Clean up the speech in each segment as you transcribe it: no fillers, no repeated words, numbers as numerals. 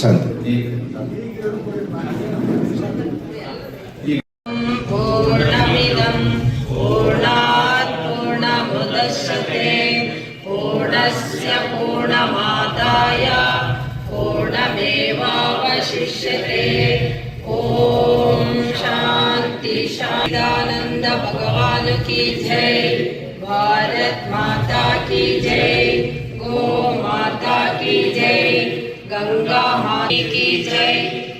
ಸಂತ पूर्णमिदं पूर्णात् पूर्णमुदच्यते पूर्णस्य पूर्णमादाय पूर्णमेवावशिष्यते। ॐ शांति शांतिदानंद भगवान की जय। भारत माता की जय। गो माता की जय। गंगा माता की जय।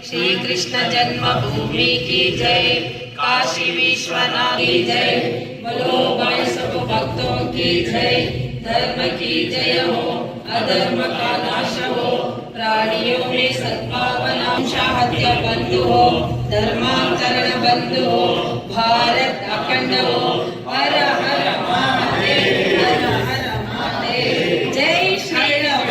श्री कृष्ण जन्मभूमि की जय। काशी विश्वनाथ की जय। बोलो भाई सब भक्तों की जय। धर्म की जय हो, अधर्म का नाश हो, प्राणियों में सद्भावना हत्य बंद हो, धर्मांतरण बंद हो, भारत अखंड हो। हर हर महादेव, हर हर महादेव। जय श्री राम।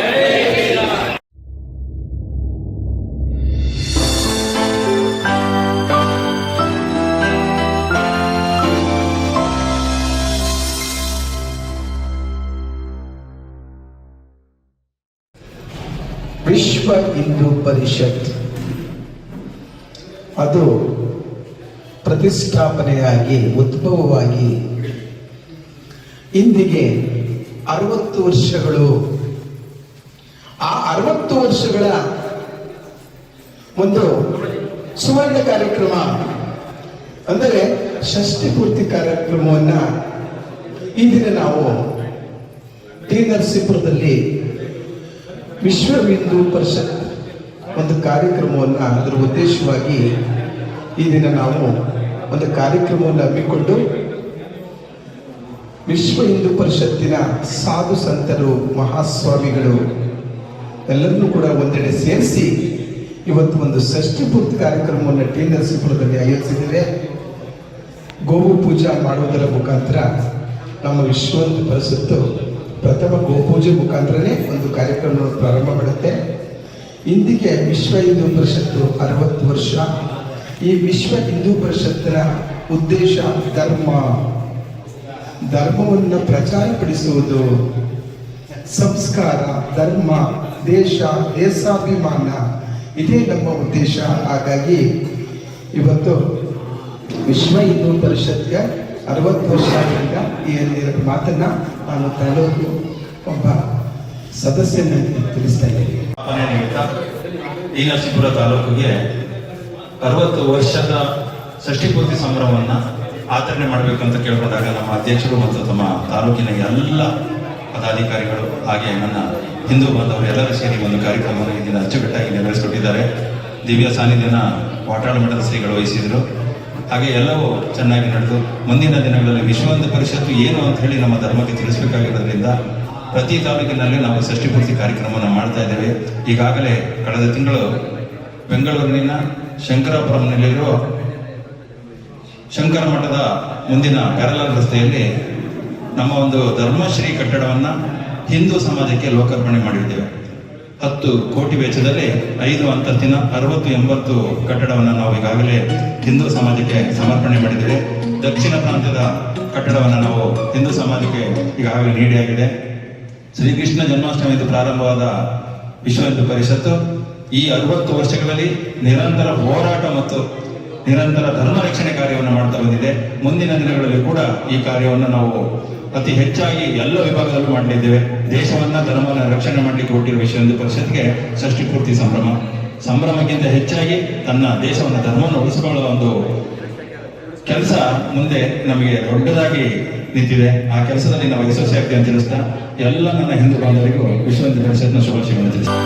ವಿಶ್ವ ಹಿಂದೂ ಪರಿಷತ್ ಅದು ಪ್ರತಿಷ್ಠಾಪನೆಯಾಗಿ ಉದ್ಭವವಾಗಿ ಇಂದಿಗೆ 60 ವರ್ಷಗಳು. ಆ 60 ವರ್ಷಗಳ ಒಂದು ಸುವರ್ಣ ಕಾರ್ಯಕ್ರಮ ಅಂದರೆ ಷಷ್ಠಿ ಪೂರ್ತಿ ಕಾರ್ಯಕ್ರಮವನ್ನ ಈ ದಿನ ನಾವು ಟಿ ನರಸೀಪುರದಲ್ಲಿ ವಿಶ್ವ ಹಿಂದೂ ಪರಿಷತ್ ಒಂದು ಕಾರ್ಯಕ್ರಮವನ್ನು ಅದರ ಉದ್ದೇಶವಾಗಿ ಈ ದಿನ ನಾವು ಒಂದು ಕಾರ್ಯಕ್ರಮವನ್ನು ಹಮ್ಮಿಕೊಂಡು ವಿಶ್ವ ಹಿಂದೂ ಪರಿಷತ್ತಿನ ಸಾಧು ಸಂತರು ಮಹಾಸ್ವಾಮಿಗಳು ಎಲ್ಲರನ್ನೂ ಕೂಡ ಒಂದೆಡೆ ಸೇರಿಸಿ ಇವತ್ತು ಒಂದು ಷಷ್ಠಿ ಪೂರ್ತಿ ಕಾರ್ಯಕ್ರಮವನ್ನು ಟಿ ನರಸೀಪುರದಲ್ಲಿ ಆಯೋಜಿಸಿದ್ದೇವೆ. ಗೋವು ಪೂಜಾ ಮಾಡುವುದರ ಮುಖಾಂತರ ನಮ್ಮ ವಿಶ್ವ ಹಿಂದೂ ಪರಿಷತ್ತು ಪ್ರಥಮ ಗೋಪೂಜೆ ಮುಖಾಂತರನೇ ಒಂದು ಕಾರ್ಯಕ್ರಮ ಪ್ರಾರಂಭ ಮಾಡುತ್ತೆ. ಇಂದಿಗೆ ವಿಶ್ವ ಹಿಂದೂ ಪರಿಷತ್ತು 60 ವರ್ಷ. ಈ ವಿಶ್ವ ಹಿಂದೂ ಪರಿಷತ್ತಿನ ಉದ್ದೇಶ ಧರ್ಮವನ್ನು ಪ್ರಚಾರಪಡಿಸುವುದು, ಸಂಸ್ಕಾರ, ಧರ್ಮ, ದೇಶಾಭಿಮಾನ ಇದೇ ನಮ್ಮ ಉದ್ದೇಶ. ಹಾಗಾಗಿ ಇವತ್ತು ವಿಶ್ವ ಹಿಂದೂ ಪರಿಷತ್ಗೆ 60 ವರ್ಷ ಆಗಿದ್ದ ಈ ಮಾತನ್ನ ನಾನು ತಾಲೂಕು ಒಬ್ಬ ಸದಸ್ಯನಾಗಿ ತಿಳಿಸ್ತಾ ಇದ್ದೀನಿ. ಟಿ ನರಸೀಪುರ ತಾಲೂಕಿಗೆ 60 ವರ್ಷದ ಷಷ್ಠಿ ಪೂರ್ತಿ ಸಂಭ್ರಮವನ್ನ ಆಚರಣೆ ಮಾಡಬೇಕಂತ ಕೇಳ್ಕೊಂಡಾಗ ನಮ್ಮ ಅಧ್ಯಕ್ಷರು ಮತ್ತು ತಮ್ಮ ತಾಲೂಕಿನ ಎಲ್ಲ ಪದಾಧಿಕಾರಿಗಳು ಹಾಗೆ ನನ್ನ ಹಿಂದೂ ಬಾಂಧವರು ಎಲ್ಲರೂ ಸೇರಿ ಒಂದು ಕಾರ್ಯಕ್ರಮವನ್ನು ಈ ದಿನ ಅಚ್ಚುಕಟ್ಟಾಗಿ ನೆರವೇರಿಸಿಕೊಟ್ಟಿದ್ದಾರೆ. ದಿವ್ಯ ಸಾನ್ನಿಧ್ಯನ ವಾಟಾಳ ಮಠದ ಶ್ರೀಗಳು ವಹಿಸಿದರು. ಹಾಗೆ ಎಲ್ಲವೂ ಚೆನ್ನಾಗಿ ನಡೆದು ಮುಂದಿನ ದಿನಗಳಲ್ಲಿ ವಿಶ್ವ ಹಿಂದೂ ಪರಿಷತ್ತು ಏನು ಅಂತ ಹೇಳಿ ನಮ್ಮ ಧರ್ಮಕ್ಕೆ ತಿಳಿಸಬೇಕಾಗಿರೋದ್ರಿಂದ ಪ್ರತಿ ತಾಲೂಕಿನಲ್ಲಿ ನಾವು ಷಷ್ಠಿ ಪೂರ್ತಿ ಕಾರ್ಯಕ್ರಮವನ್ನು ಮಾಡ್ತಾ ಇದ್ದೇವೆ. ಈಗಾಗಲೇ ಕಳೆದ ತಿಂಗಳು ಬೆಂಗಳೂರಿನ ಶಂಕರಾಪುರಂನಲ್ಲಿರುವ ಶಂಕರ ಮಠದ ಮುಂದಿನ ಪ್ಯಾರಲಲ್ ರಸ್ತೆಯಲ್ಲಿ ನಮ್ಮ ಒಂದು ಧರ್ಮಶ್ರೀ ಕಟ್ಟಡವನ್ನು ಹಿಂದೂ ಸಮಾಜಕ್ಕೆ ಲೋಕಾರ್ಪಣೆ ಮಾಡಿದ್ದೇವೆ. 10 ಕೋಟಿ ವೆಚ್ಚದಲ್ಲಿ 5 ಅಂತಸ್ತಿನ 60-80 ಕಟ್ಟಡವನ್ನು ನಾವು ಈಗಾಗಲೇ ಹಿಂದೂ ಸಮಾಜಕ್ಕೆ ಸಮರ್ಪಣೆ ಮಾಡಿದ್ದೇವೆ. ದಕ್ಷಿಣ ಪ್ರಾಂತ್ಯದ ಕಟ್ಟಡವನ್ನು ನಾವು ಹಿಂದೂ ಸಮಾಜಕ್ಕೆ ಈಗಾಗಲೇ ನೀಡಿಯಾಗಿದೆ. ಶ್ರೀಕೃಷ್ಣ ಜನ್ಮಾಷ್ಟಮಿಯಿಂದ ಪ್ರಾರಂಭವಾದ ವಿಶ್ವ ಹಿಂದೂ ಪರಿಷತ್ತು ಈ 60 ವರ್ಷಗಳಲ್ಲಿ ನಿರಂತರ ಹೋರಾಟ ಮತ್ತು ನಿರಂತರ ಧರ್ಮ ರಕ್ಷಣೆ ಕಾರ್ಯವನ್ನು ಮಾಡ್ತಾ ಬಂದಿದೆ. ಮುಂದಿನ ದಿನಗಳಲ್ಲಿ ಕೂಡ ಈ ಕಾರ್ಯವನ್ನು ನಾವು ಅತಿ ಹೆಚ್ಚಾಗಿ ಎಲ್ಲ ವಿಭಾಗದಲ್ಲೂ ಮಾಡಲಿದ್ದೇವೆ. ದೇಶವನ್ನ ಧರ್ಮವನ್ನು ರಕ್ಷಣೆ ಮಾಡಲಿಕ್ಕೆ ಹುಟ್ಟಿರುವ ವಿಶ್ವ ಹಿಂದೂ ಪರಿಷತ್ಗೆ ಷಷ್ಠಿ ಪೂರ್ತಿ ಸಂಭ್ರಮಕ್ಕಿಂತ ಹೆಚ್ಚಾಗಿ ತನ್ನ ದೇಶವನ್ನು ಧರ್ಮವನ್ನು ಉಳಿಸಿಕೊಳ್ಳುವ ಒಂದು ಕೆಲಸ ಮುಂದೆ ನಮಗೆ ದೊಡ್ಡದಾಗಿ ನಿಂತಿದೆ. ಆ ಕೆಲಸದಲ್ಲಿ ನಾವು ಯಶಸ್ವಿಯಾಗ್ತೀವಿ ಅಂತ ತಿಳಿಸ್ತಾ ಎಲ್ಲ ನನ್ನ ಹಿಂದೂ ಬಾಂಧವರಿಗೂ ವಿಶ್ವ ಹಿಂದೂ ಪರಿಷತ್ನ ಶುಭಾಶಯಗಳನ್ನು ತಿಳಿಸ್ತಾ